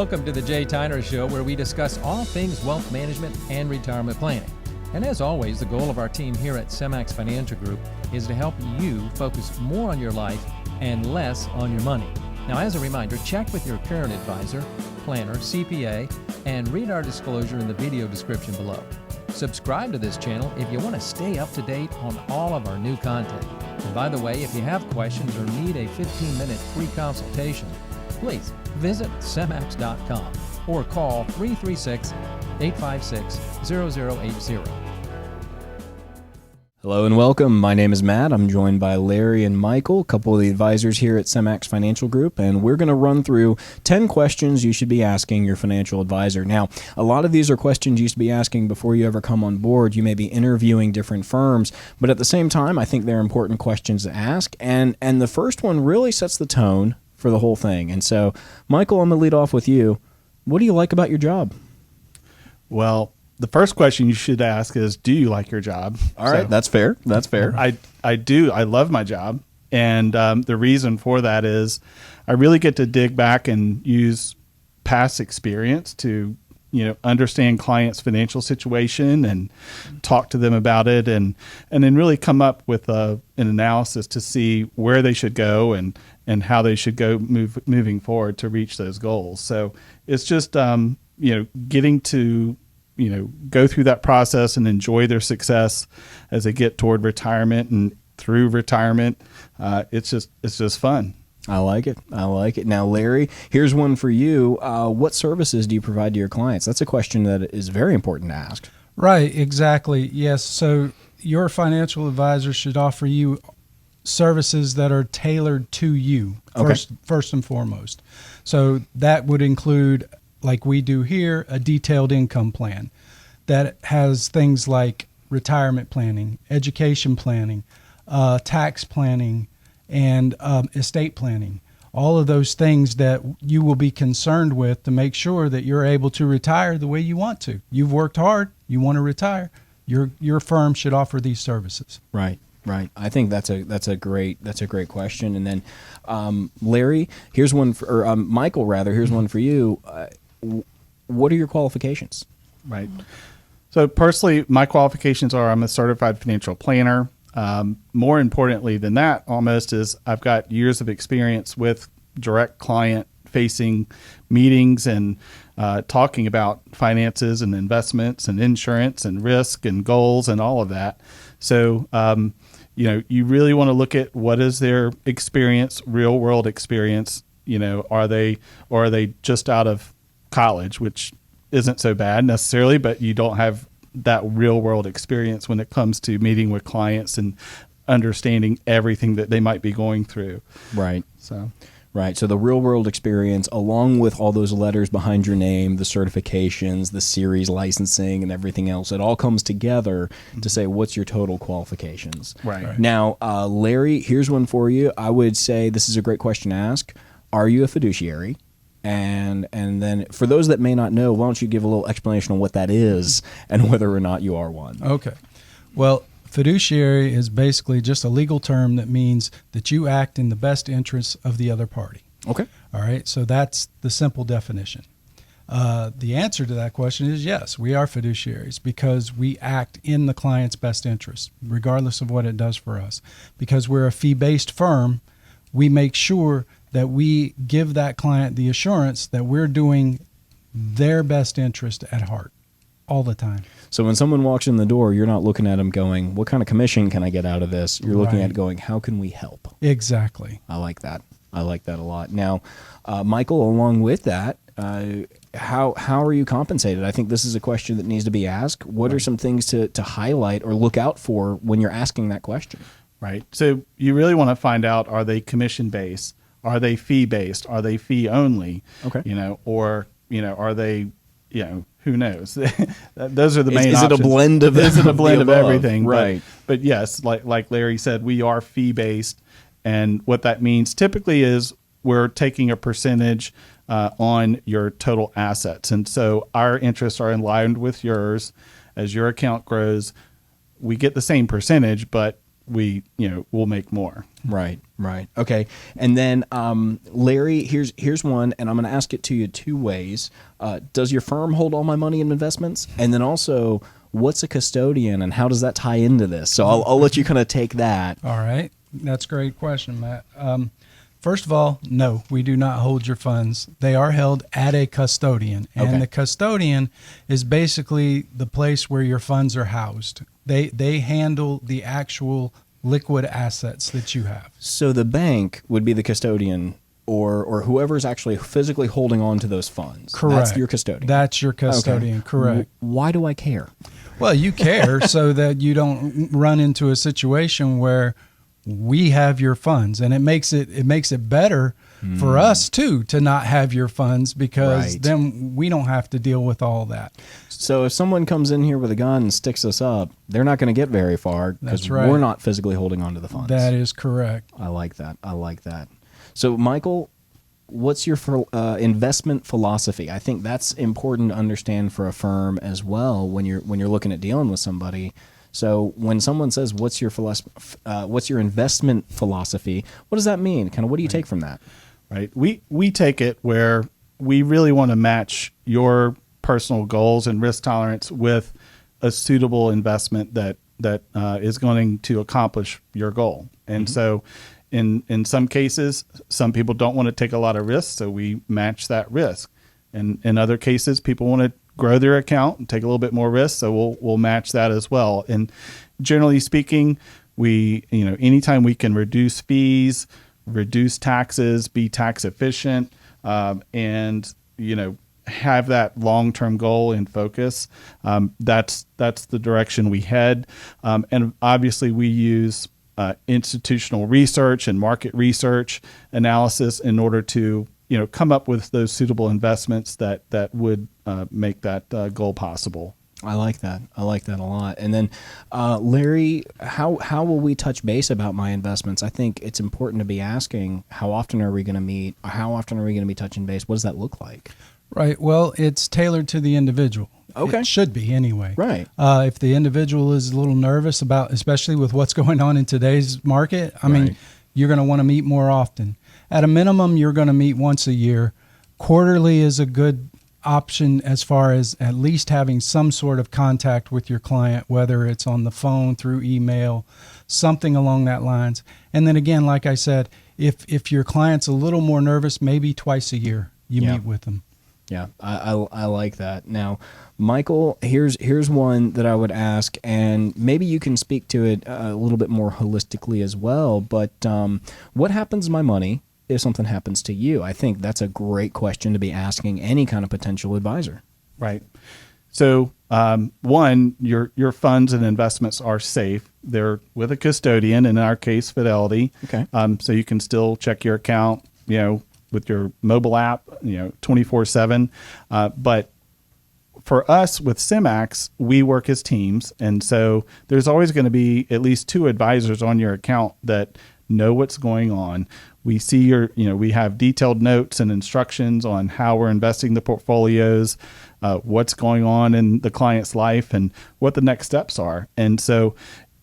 Welcome to the Jay Tyner Show, where we discuss all things wealth management and retirement planning. And as always, the goal of our team here at Semmax Financial Group is to help you focus more on your life and less on your money. Now, as a reminder, check with your current advisor, planner, CPA, and read our disclosure in the video description below. Subscribe to this channel if you want to stay up to date on all of our new content. And by the way, if you have questions or need a 15-minute free consultation, please visit semmax.com or call 336-856-0080. Hello and welcome. My name is Matt. I'm joined by Larry and Michael, a couple of the advisors here at Semmax Financial Group, and we're going to run through 10 questions you should be asking your financial advisor. Now, a lot of these are questions you should be asking before you ever come on board. You may be interviewing different firms, but at the same time, I think they're important questions to ask, and the first one really sets the tone for the whole thing. And so, Michael, I'm going to lead off with you. What do you like about your job? Well, the first question you should ask is, do you like your job? All right, that's fair. That's fair. I do. I love my job. And the reason for that is I really get to dig back and use past experience to, understand clients' financial situation and talk to them about it and then really come up with an analysis to see where they should go and how they should go moving forward to reach those goals. So it's just, getting to, go through that process and enjoy their success as they get toward retirement and through retirement. It's just fun. I like it. I like it. Now, Larry, here's one for you. What services do you provide to your clients? That's a question that is very important to ask. Right, exactly. Yes. So your financial advisor should offer you services that are tailored to you, first and foremost. So that would include, like we do here, a detailed income plan that has things like retirement planning, education planning, tax planning, and estate planning. All of those things that you will be concerned with to make sure that you're able to retire the way you want to. You've worked hard, you want to retire. Your firm should offer these services. Right. Right. I think that's a great question. And then, Larry, here's one for Michael. Rather, here's one for you. What are your qualifications? Right. So personally, my qualifications are I'm a certified financial planner. More importantly than that, almost, is I've got years of experience with direct client-facing meetings and talking about finances and investments and insurance and risk and goals and all of that. So, you really want to look at what is their experience, real world experience. Are they just out of college, which isn't so bad necessarily, but you don't have that real world experience when it comes to meeting with clients and understanding everything that they might be going through. Right. So the real world experience, along with all those letters behind your name, the certifications, the series licensing, and everything else, it all comes together to say, what's your total qualifications? Right. Now, Larry, here's one for you. I would say this is a great question to ask. Are you a fiduciary? And then for those that may not know, why don't you give a little explanation on what that is and whether or not you are one? Okay. Well, fiduciary is basically just a legal term that means that you act in the best interests of the other party. Okay. All right. So that's the simple definition. The answer to that question is yes, we are fiduciaries because we act in the client's best interest, regardless of what it does for us. Because we're a fee-based firm, we make sure that we give that client the assurance that we're doing their best interest at heart all the time. So when someone walks in the door, you're not looking at them going, what kind of commission can I get out of this? You're looking at it going, how can we help? Exactly. I like that. I like that a lot. Now, Michael, along with that, how are you compensated? I think this is a question that needs to be asked. What are some things to highlight or look out for when you're asking that question? Right. So you really want to find out, are they commission-based? Are they fee-based? Are they fee-only? Okay. Or are they, who knows? Those are the main options. Is it a blend of Is it a blend of everything? Right. But yes, like Larry said, we are fee-based. And what that means typically is we're taking a percentage on your total assets. And so our interests are aligned with yours. As your account grows, we get the same percentage, but we'll make more. Right. Okay. And then, Larry, here's one, and I'm going to ask it to you two ways. Does your firm hold all my money in investments? And then also, what's a custodian, and how does that tie into this? So I'll let you kind of take that. All right. That's a great question, Matt. First of all, no, we do not hold your funds. They are held at a custodian. And Okay. the custodian is basically the place where your funds are housed. They handle the actual liquid assets that you have. So the bank would be the custodian, or whoever's actually physically holding on to those funds. Correct. That's your custodian. That's your custodian, Okay. correct. Why do I care? Well, you care so that you don't run into a situation where we have your funds, and it makes it better for us too to not have your funds, because Right. then we don't have to deal with all that. So if someone comes in here with a gun and sticks us up, they're not going to get very far because That's right. we're not physically holding on to the funds. That is correct. I like that. So, Michael, what's your investment philosophy? I think that's important to understand for a firm as well when you're looking at dealing with somebody. So when someone says, what's your investment philosophy? What does that mean? Kind of what do you take from that? Right. We take it where we really want to match your personal goals and risk tolerance with a suitable investment that is going to accomplish your goal. And so in some cases, some people don't want to take a lot of risks, so we match that risk. And in other cases, people want to grow their account and take a little bit more risk, so we'll match that as well. And generally speaking, we, anytime we can reduce fees, reduce taxes, be tax efficient, and have that long-term goal in focus, that's the direction we head. And obviously we use institutional research and market research analysis in order to come up with those suitable investments that would make that goal possible. I like that a lot. And then, Larry, how will we touch base about my investments? I think it's important to be asking, how often are we going to meet? How often are we going to be touching base? What does that look like? Right. Well, it's tailored to the individual. Okay. It should be anyway. Right. If the individual is a little nervous about, especially with what's going on in today's market, I mean, you're going to want to meet more often. At a minimum, you're going to meet once a year. Quarterly is a good option as far as at least having some sort of contact with your client, whether it's on the phone, through email, something along that lines. And then again, like I said, if your client's a little more nervous, maybe twice a year you meet with them. Yeah, I like that. Now, Michael, here's one that I would ask, and maybe you can speak to it a little bit more holistically as well, but what happens to my money if something happens to you? I think that's a great question to be asking any kind of potential advisor. Right. So, one, your funds and investments are safe. They're with a custodian, in our case, Fidelity. Okay. So you can still check your account, with your mobile app, 24/7. But for us with Semmax, we work as teams. And so there's always going to be at least 2 advisors on your account that know what's going on. We see we have detailed notes and instructions on how we're investing the portfolios, what's going on in the client's life, and what the next steps are. And so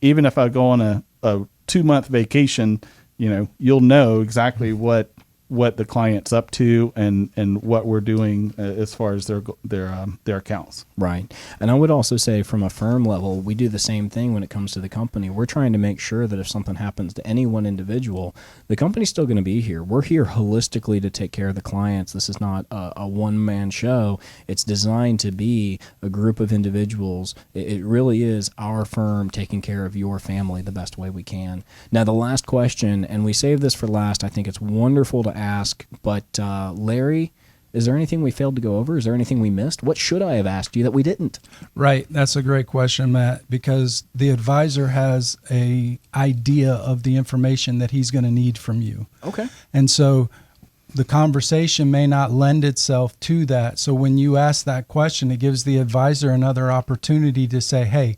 even if I go on a 2-month vacation, you'll know exactly what the client's up to and what we're doing as far as their accounts. Right. And I would also say from a firm level, we do the same thing when it comes to the company. We're trying to make sure that if something happens to any one individual, the company's still going to be here. We're here holistically to take care of the clients. This is not a one-man show. It's designed to be a group of individuals. It really is our firm taking care of your family the best way we can. Now, the last question, and we saved this for last. I think it's wonderful to ask, but Larry, is there anything we failed to go over? Is there anything we missed? What should I have asked you that we didn't? Right. That's a great question, Matt, because the advisor has a idea of the information that he's going to need from you. Okay. And so the conversation may not lend itself to that. So when you ask that question, it gives the advisor another opportunity to say, hey,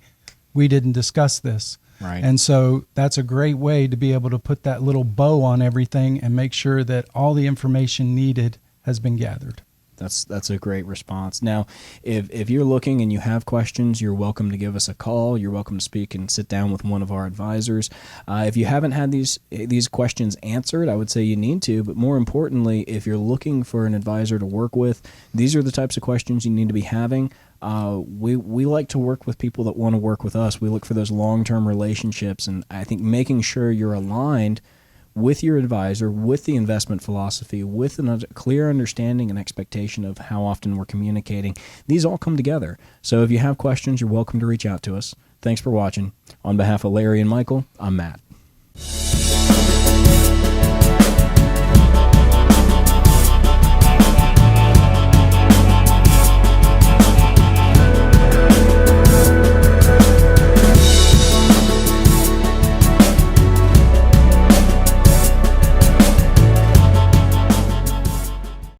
we didn't discuss this. Right. And so that's a great way to be able to put that little bow on everything and make sure that all the information needed has been gathered. That's a great response. Now, if you're looking and you have questions, you're welcome to give us a call. You're welcome to speak and sit down with one of our advisors. If you haven't had these questions answered, I would say you need to. But more importantly, if you're looking for an advisor to work with, these are the types of questions you need to be having. We like to work with people that want to work with us. We look for those long-term relationships, and I think making sure you're aligned with your advisor, with the investment philosophy, with a clear understanding and expectation of how often we're communicating. These all come together. So if you have questions, you're welcome to reach out to us. Thanks for watching. On behalf of Larry and Michael, I'm Matt.